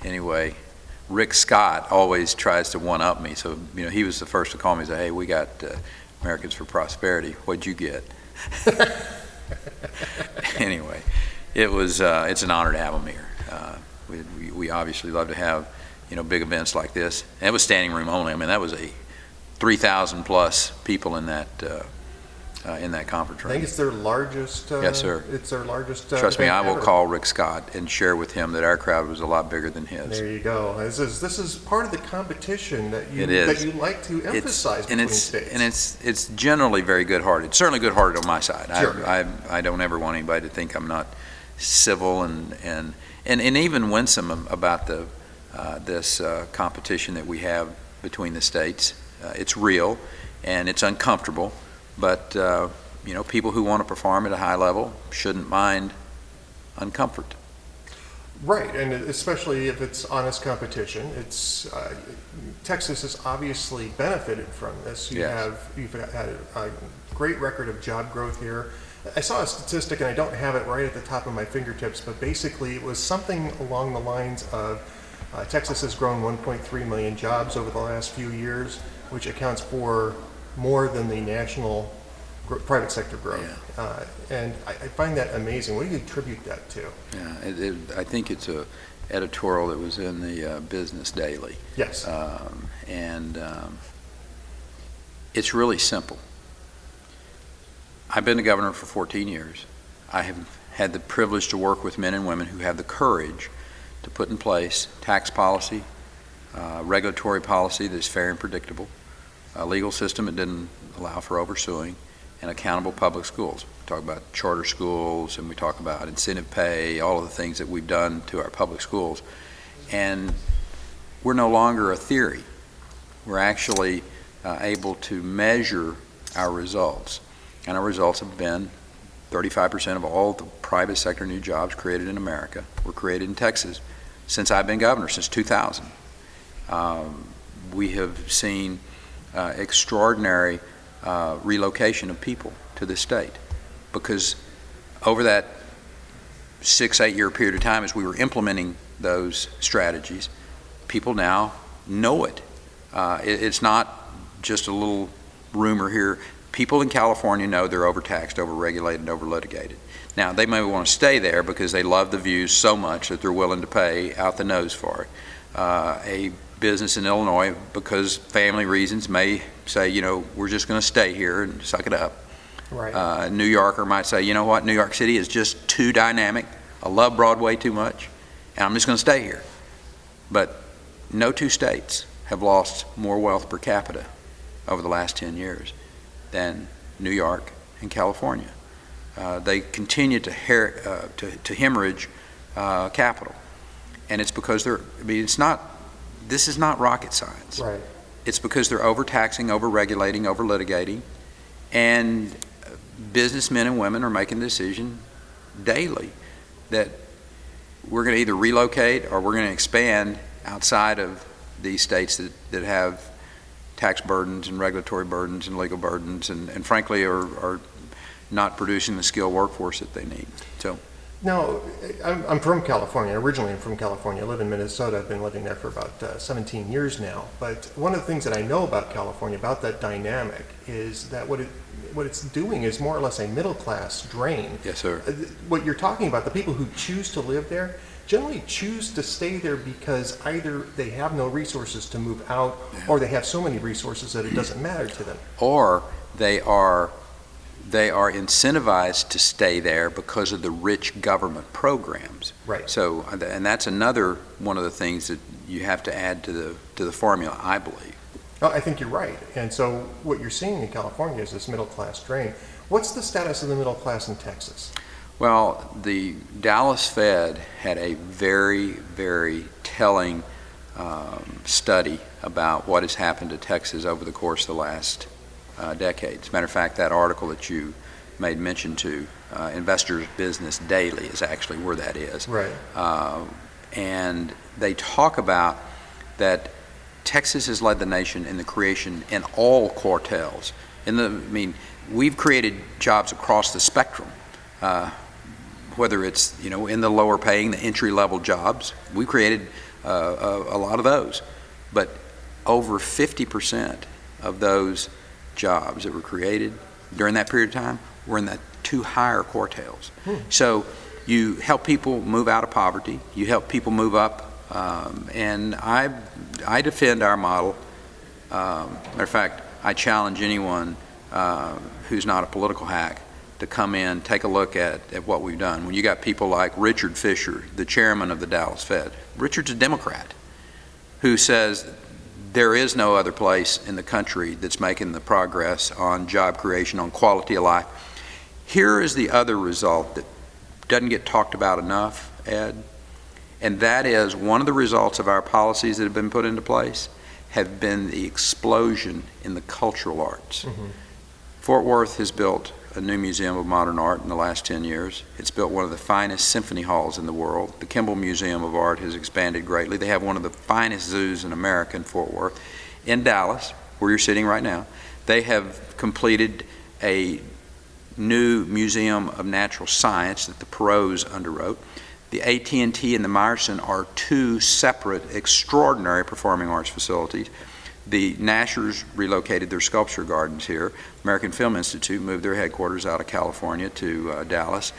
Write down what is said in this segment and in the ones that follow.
anyway, Rick Scott always tries to one-up me. So, he was the first to call me and say, hey, we got Americans for Prosperity. What'd you get? Anyway, it's an honor to have them here. We obviously love to have, big events like this. And it was standing room only. I mean, that was 3,000 plus people in that conference room. I think it's their largest. Yes, sir. It's their largest. Trust me, I will ever. call Rick Scott and share with him that our crowd was a lot bigger than his. There you go. This is part of the competition that you like to emphasize between states. And it's generally very good-hearted. Certainly good-hearted on my side. Sure. I don't ever want anybody to think I'm not civil and even winsome about this competition that we have between the states. It's real and it's uncomfortable. But, people who want to perform at a high level shouldn't mind uncomfort. Right, and especially if it's honest competition. Texas has obviously benefited from this. You've had a great record of job growth here. I saw a statistic, and I don't have it right at the top of my fingertips, but basically it was something along the lines of Texas has grown 1.3 million jobs over the last few years, which accounts for more than the national private sector growth. Yeah. And I find that amazing. What do you attribute that to? Yeah, I think it's a editorial that was in the Business Daily. Yes. It's really simple. I've been the governor for 14 years. I have had the privilege to work with men and women who have the courage to put in place tax policy, regulatory policy that's fair and predictable, a legal system that didn't allow for oversuing, and accountable public schools. We talk about charter schools, and we talk about incentive pay, all of the things that we've done to our public schools. And we're no longer a theory. We're actually able to measure our results. And our results have been 35% of all the private sector new jobs created in America were created in Texas since I've been governor, since 2000. We have seen extraordinary relocation of people to this state because over that 6-8 year period of time as we were implementing those strategies, people now know it. It's not just a little rumor here. People in California know they're overtaxed, overregulated, and overlitigated. Now, they may want to stay there because they love the views so much that they're willing to pay out the nose for it. A business in Illinois, because family reasons, may say, we're just going to stay here and suck it up. Right. A New Yorker might say, you know what, New York City is just too dynamic. I love Broadway too much, and I'm just going to stay here. But no two states have lost more wealth per capita over the last 10 years than New York and California. They continue to hemorrhage capital, and it's because this is not rocket science. Right. It's because they're overtaxing, overregulating, overlitigating, and businessmen and women are making the decision daily that we're going to either relocate or we're going to expand outside of these states that have tax burdens and regulatory burdens and legal burdens and frankly are not producing the skilled workforce that they need. So. Now, I'm from California. Originally, I'm from California. I live in Minnesota. I've been living there for about 17 years now. But one of the things that I know about California, about that dynamic, is that what it's doing is more or less a middle-class drain. Yes, sir. What you're talking about, the people who choose to live there generally choose to stay there because either they have no resources to move out, or they have so many resources that it doesn't matter to them. Or they are incentivized to stay there because of the rich government programs. Right. So, and that's another one of the things that you have to add to the formula, I believe. Oh, I think you're right. And so what you're seeing in California is this middle class drain. What's the status of the middle class in Texas? Well, the Dallas Fed had a very, very telling study about what has happened to Texas over the course of the last decade. As a matter of fact, that article that you made mention to, Investors Business Daily, is actually where that is. Right. And they talk about that Texas has led the nation in the creation in all quartiles. We've created jobs across the spectrum. Whether it's in the lower paying, the entry level jobs, we created a lot of those. But over 50% of those jobs that were created during that period of time were in the two higher quartiles. So you help people move out of poverty, you help people move up, and I defend our model. Matter of fact, I challenge anyone who's not a political hack to come in, take a look at what we've done. When you got people like Richard Fisher, the chairman of the Dallas Fed. Richard's a Democrat who says there is no other place in the country that's making the progress on job creation, on quality of life. Here is the other result that doesn't get talked about enough, Ed, and that is one of the results of our policies that have been put into place have been the explosion in the cultural arts. Fort Worth has built a new museum of modern art in the last 10 years. It's built one of the finest symphony halls in the world. The Kimball Museum of Art has expanded greatly. They have one of the finest zoos in America in Fort Worth. In Dallas, where you're sitting right now, they have completed a new Museum of Natural Science that the Perot's underwrote. The AT&T and the Meyerson are two separate, extraordinary performing arts facilities. The Nashers relocated their sculpture gardens here. American Film Institute moved their headquarters out of California to Dallas.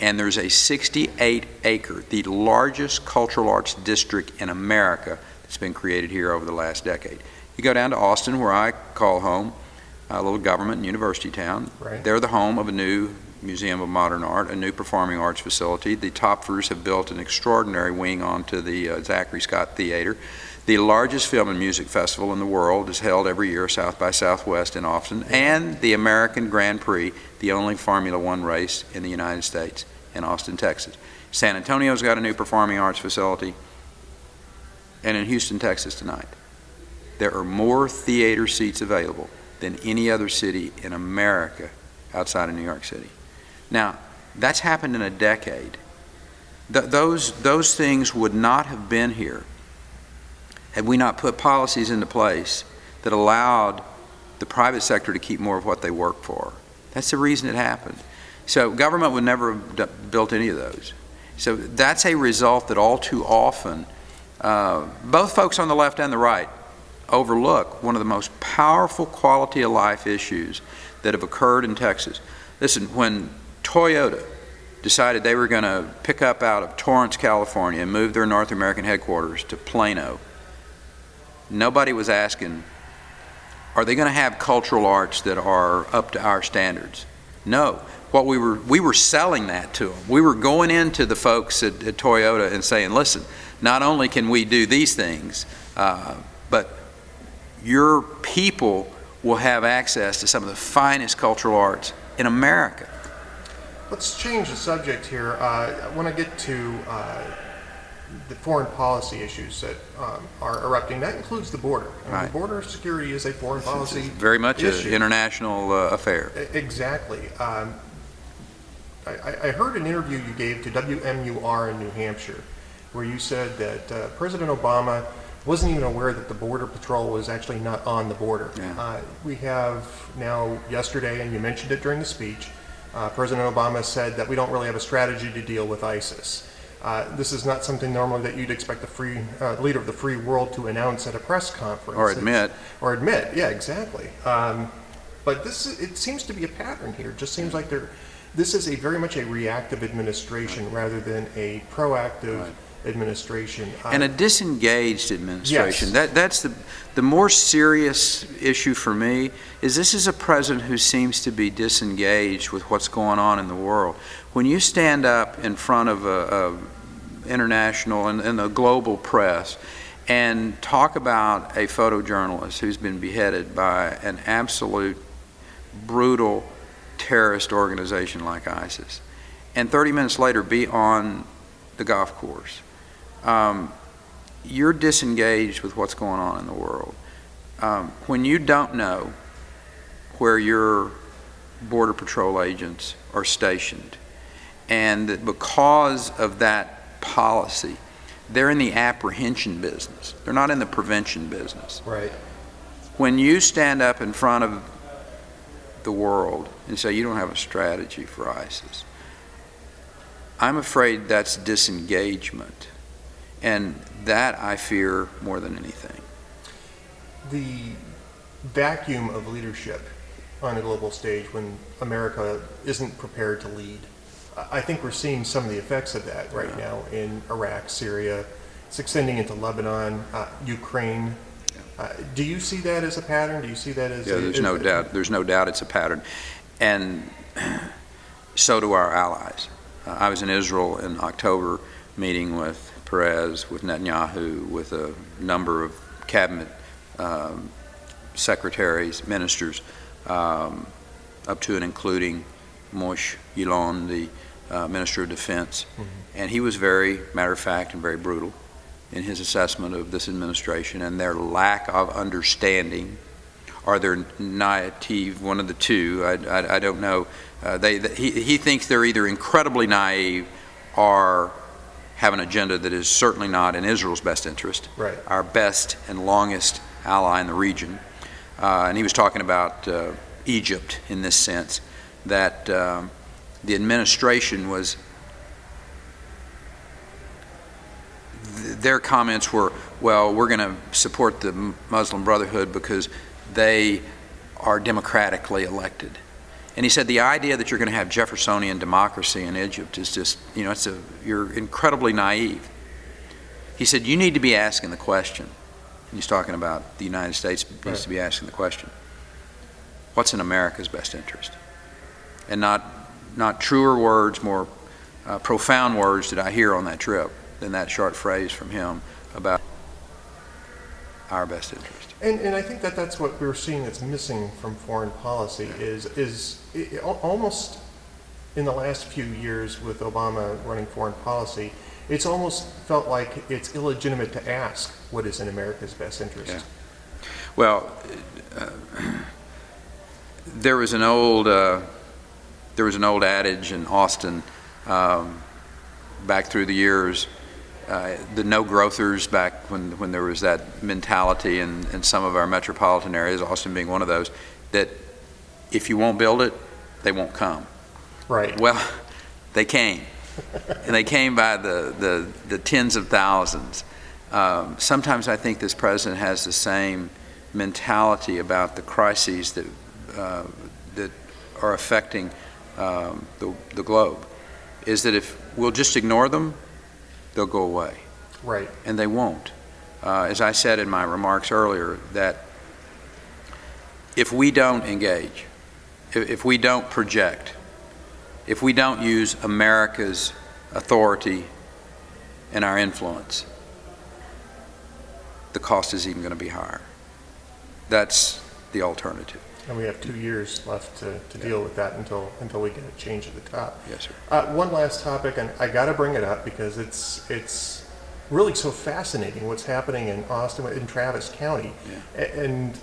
And there's a 68-acre, the largest cultural arts district in America that's been created here over the last decade. You go down to Austin, where I call home, a little government and university town. Right. They're the home of a new Museum of Modern Art, a new performing arts facility. The Topfers have built an extraordinary wing onto the Zachary Scott Theater. The largest film and music festival in the world is held every year, South by Southwest in Austin, and the American Grand Prix, the only Formula One race in the United States, in Austin, Texas. San Antonio's got a new performing arts facility, and in Houston, Texas tonight. There are more theater seats available than any other city in America outside of New York City. Now, that's happened in a decade. Those things would not have been here had we not put policies into place that allowed the private sector to keep more of what they work for. That's the reason it happened. So government would never have built any of those. So that's a result that all too often, both folks on the left and the right overlook one of the most powerful quality of life issues that have occurred in Texas. Listen, when Toyota decided they were going to pick up out of Torrance, California and move their North American headquarters to Plano, nobody was asking, are they going to have cultural arts that are up to our standards? No. What we were selling that to them. We were going into the folks at Toyota and saying, listen, not only can we do these things, but your people will have access to some of the finest cultural arts in America. Let's change the subject here. I want to get to the foreign policy issues that are erupting. That includes the border. Right. The border security is a foreign policy It's very much issue. an international affair. Exactly. I heard an interview you gave to WMUR in New Hampshire where you said that President Obama wasn't even aware that the Border Patrol was actually not on the border. Yeah. We have now, yesterday, and you mentioned it during the speech, President Obama said that we don't really have a strategy to deal with ISIS. This is not something normally that you'd expect the leader of the free world to announce at a press conference. Or admit. Yeah, exactly. But it seems to be a pattern here. It just seems like this is very much a reactive administration rather than a proactive administration. And a disengaged administration. Yes. That's the more serious issue for me is this is a president who seems to be disengaged with what's going on in the world. When you stand up in front of a international and the global press and talk about a photojournalist who's been beheaded by an absolute brutal terrorist organization like ISIS, and 30 minutes later be on the golf course, you're disengaged with what's going on in the world. When you don't know where your Border Patrol agents are stationed, and that because of that policy, they're in the apprehension business. They're not in the prevention business. Right. When you stand up in front of the world and say you don't have a strategy for ISIS, I'm afraid that's disengagement. And that I fear more than anything. The vacuum of leadership on a global stage when America isn't prepared to lead. I think we're seeing some of the effects of that right now in Iraq, Syria. It's extending into Lebanon, Ukraine. Do you see that as a pattern? Do you see that as there's no doubt. There's no doubt it's a pattern. And so do our allies. I was in Israel in October meeting with Perez, with Netanyahu, with a number of cabinet secretaries, ministers, up to and including Moshe Yaalon, the Minister of Defense. Mm-hmm. And he was very matter of fact and very brutal in his assessment of this administration and their lack of understanding, or their naive, one of the two. I don't know. He thinks they're either incredibly naive or have an agenda that is certainly not in Israel's best interest, right. Our best and longest ally in the region. And he was talking about Egypt in this sense, that the administration was, their comments were, well, we're going to support the Muslim Brotherhood because they are democratically elected. And he said the idea that you're going to have Jeffersonian democracy in Egypt is just, you're incredibly naive. He said you need to be asking the question. He's talking about the United States needs to be asking the question, what's in America's best interest? And not truer words, more profound words did I hear on that trip than that short phrase from him about our best interest. And I think that's what we're seeing that's missing from foreign policy is almost in the last few years with Obama running foreign policy, it's almost felt like it's illegitimate to ask what is in America's best interest. Yeah. Well, there was an old adage in Austin back through the years. The no-growthers back when there was that mentality in some of our metropolitan areas, Austin being one of those, that if you won't build it, they won't come. Right. Well, they came. And they came by the tens of thousands. Sometimes I think this president has the same mentality about the crises that are affecting the globe, is that if we'll just ignore them, they'll go away. Right. And they won't. As I said in my remarks earlier, that if we don't engage, if we don't project, if we don't use America's authority and our influence, the cost is even going to be higher. That's the alternative. And we have 2 years left to deal with that until we get a change at the top. Yes, sir. One last topic, and I got to bring it up because it's really so fascinating what's happening in Austin, in Travis County. Yeah. And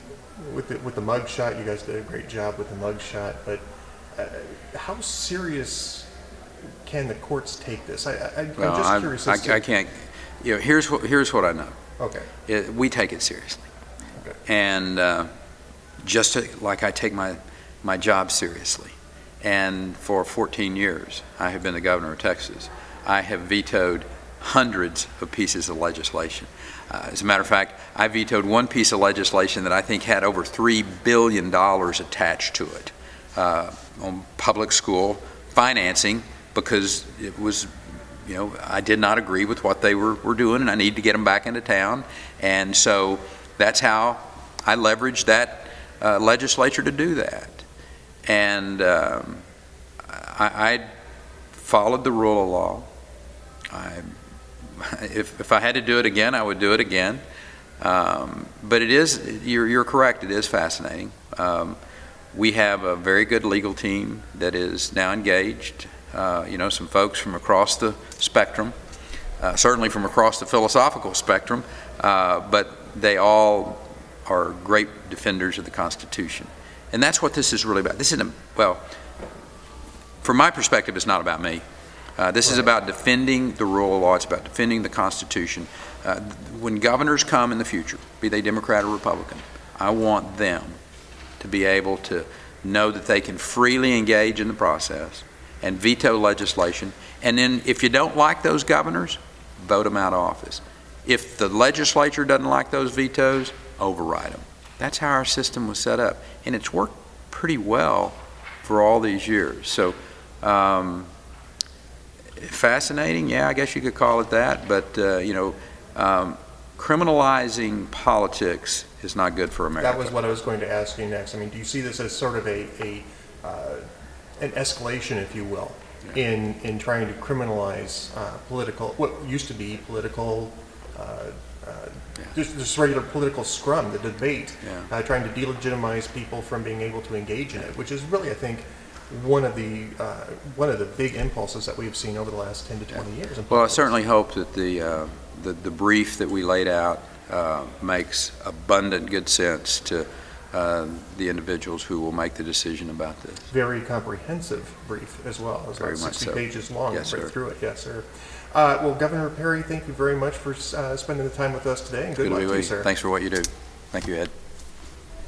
with the mug shot, you guys did a great job with the mug shot, but how serious can the courts take this? I'm just curious. I can't. Here's what I know. Okay. We take it seriously. Okay. And like I take my job seriously. And for 14 years, I have been the governor of Texas. I have vetoed hundreds of pieces of legislation. As a matter of fact, I vetoed one piece of legislation that I think had over $3 billion attached to it on public school financing, because it was, I did not agree with what they were doing, and I need to get them back into town. And so that's how I leveraged that legislature to do that. And I followed the rule of law. If I had to do it again, I would do it again. But it is, you're correct, it is fascinating. We have a very good legal team that is now engaged. Some folks from across the spectrum, certainly from across the philosophical spectrum, but they all are great defenders of the Constitution. And that's what this is really about. This isn't, from my perspective, it's not about me. This is about defending the rule of law. It's about defending the Constitution. When governors come in the future, be they Democrat or Republican, I want them to be able to know that they can freely engage in the process and veto legislation. And then if you don't like those governors, vote them out of office. If the legislature doesn't like those vetoes, override them. That's how our system was set up, and it's worked pretty well for all these years. So, fascinating, yeah, I guess you could call it that, but, criminalizing politics is not good for America. That was what I was going to ask you next. I mean, do you see this as sort of an escalation, if you will, in trying to criminalize what used to be political, just regular political scrum, the debate, trying to delegitimize people from being able to engage in it, which is really, I think, one of the big impulses that we've seen over the last 10 to 20 years. Well, I certainly hope that the brief that we laid out makes abundant good sense to the individuals who will make the decision about this. Very comprehensive brief as well. It's Very about much 60 so. pages long. Yes, Read sir. through it. Yes, sir. Well, Governor Perry, thank you very much for spending the time with us today, and good luck to be to you, with you. sir. Thanks for what you do. Thank you, Ed.